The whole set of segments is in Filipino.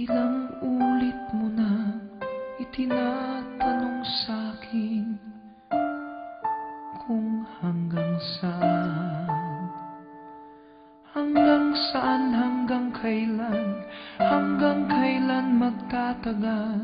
Ilang ulit mo na itinatanong sa'kin kung hanggang saan, hanggang kailan magtatagal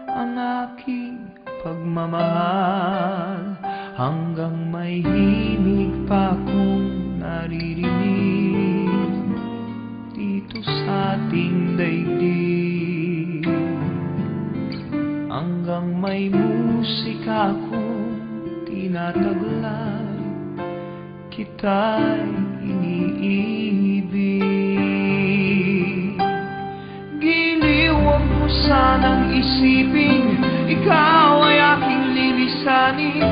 ang aking pagmamahal, hanggang may himig pa akong naririnig dito sa ating daigdig, hanggang may musika akong tinataglay, kita'y iniibig. Giliw, huwag mo sanang isipin ikaw ay aking lilisanin.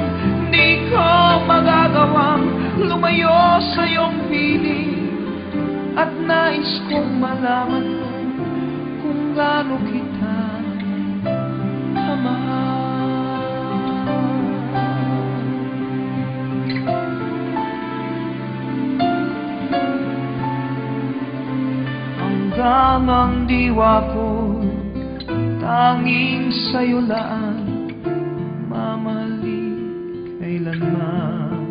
Di ko magagawang lumayo sa iyong piling, at nais kong malaman mo kung gaano kita kamahal. Hanggang ang diwa ko tanging sa'yo lang mamahalin kailanman,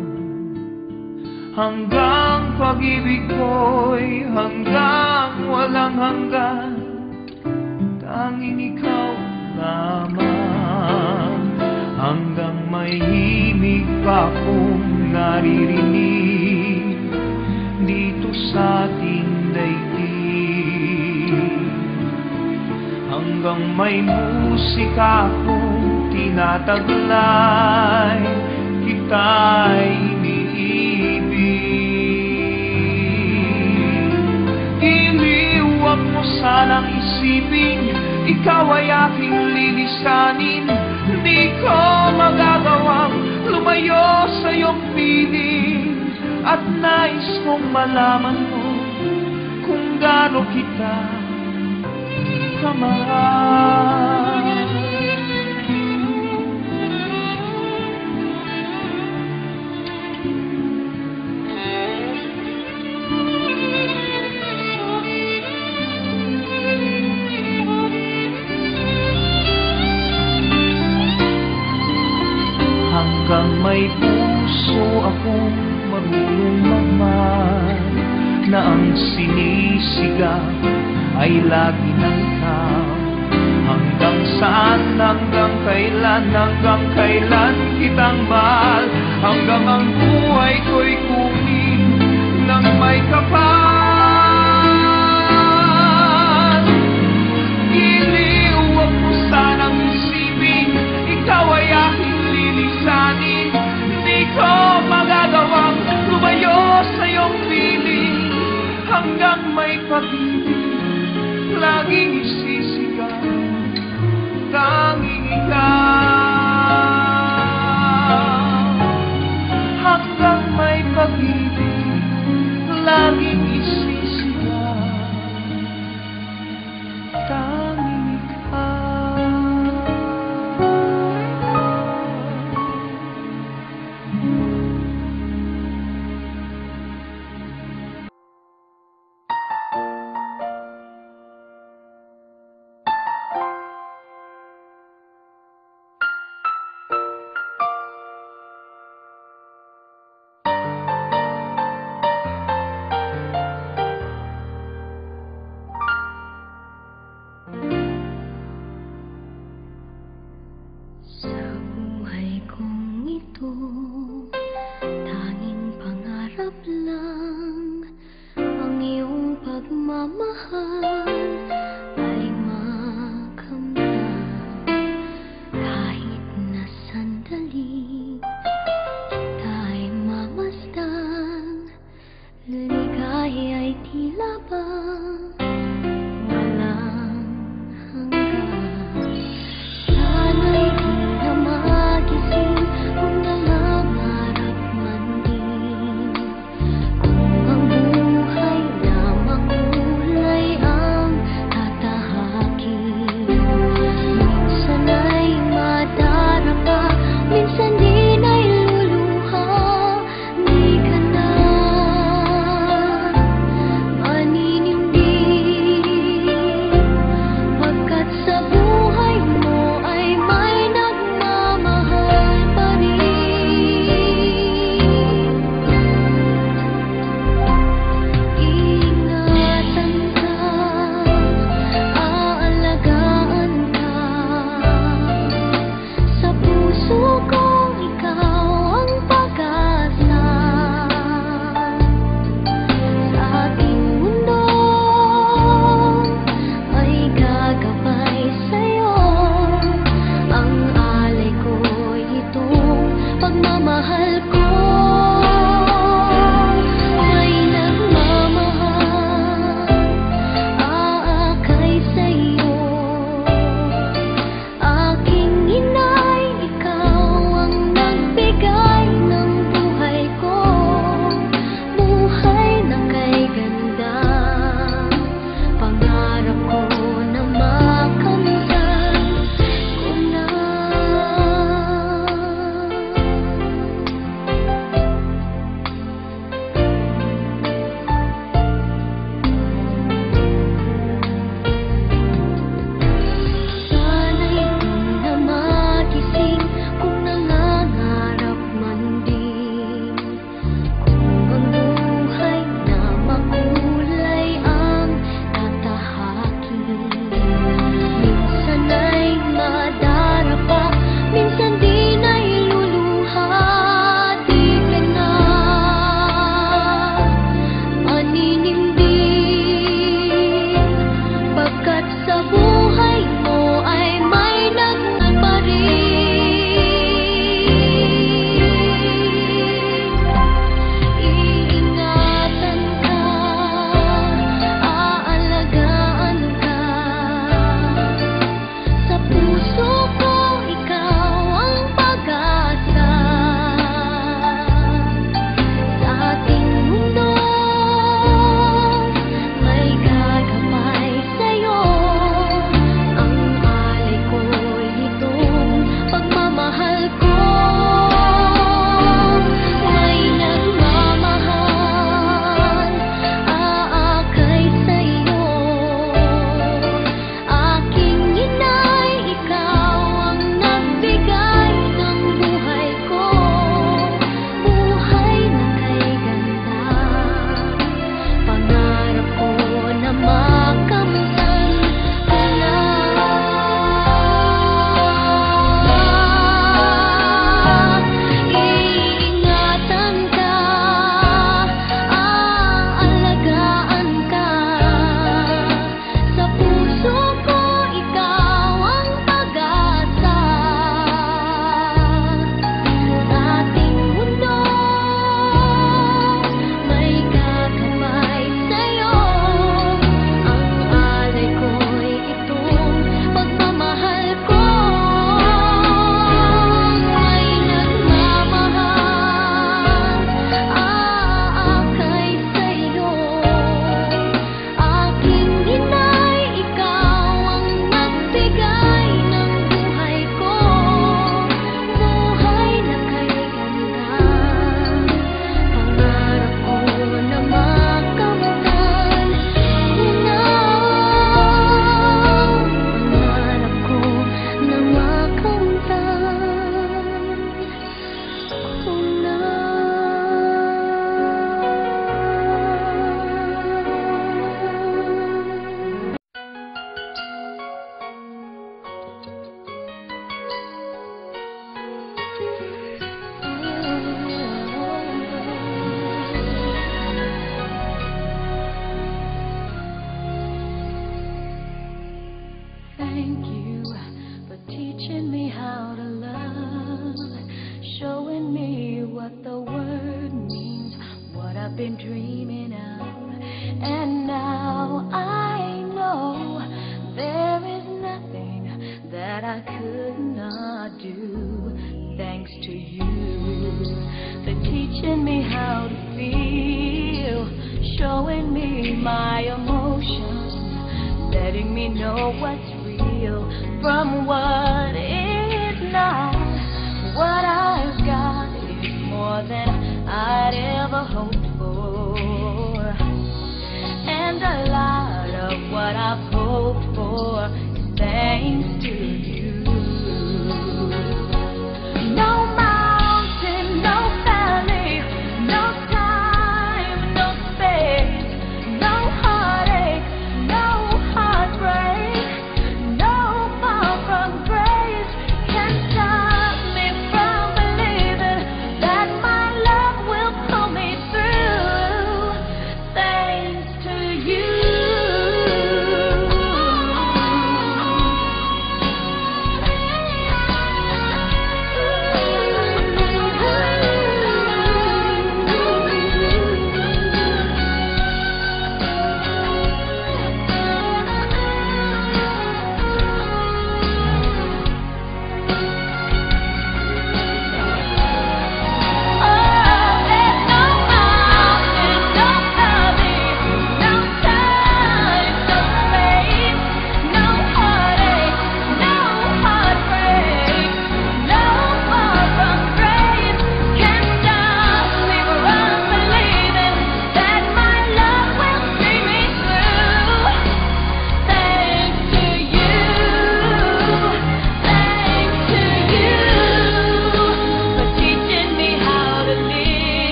hanggang pag-ibig ko'y hanggang walang hanggan, tanging ikaw lamang, hanggang may himig pa akong naririnig dito sa ating daigdig, hanggang may musika akong tinataglay, kita'y iniibig. Giliw, huwag mo sanang isipin ikaw ay aking lilisanin. Di ko magagawang lumayo sa iyong piling, at nais kong malaman mo kung gaano kita kamahal. Hanggang may puso akong marunong magmahal, na ang sinisigaw ay lagi ng ikaw. Hanggang saan, hanggang kailan kitang mahal, hanggang ang buhay ko'y kunin ng may kapal. Giliw, huwag mo sanang isipin ikaw ay aking lilisanin. Di ko magagawang lumayo sa iyong piling, hanggang may pag-ibig laging isisigaw, tanging ikaw. Hanggang may pag-ibig laging isisigaw, tanging ikaw. Sa buhay kong ito, tanging pangarap lang ang iyong pagmamahal ay makamtan. Kahit na sandali kita'y mamasdan, ligaya ay tila ba walang hanggan. Sana'y di na magising kung nalang me how to love, showing me what the word means, what I've been dreaming of. And now I know there is nothing that I could not do, thanks to you, for teaching me how to feel, showing me my emotions, letting me know what's real from what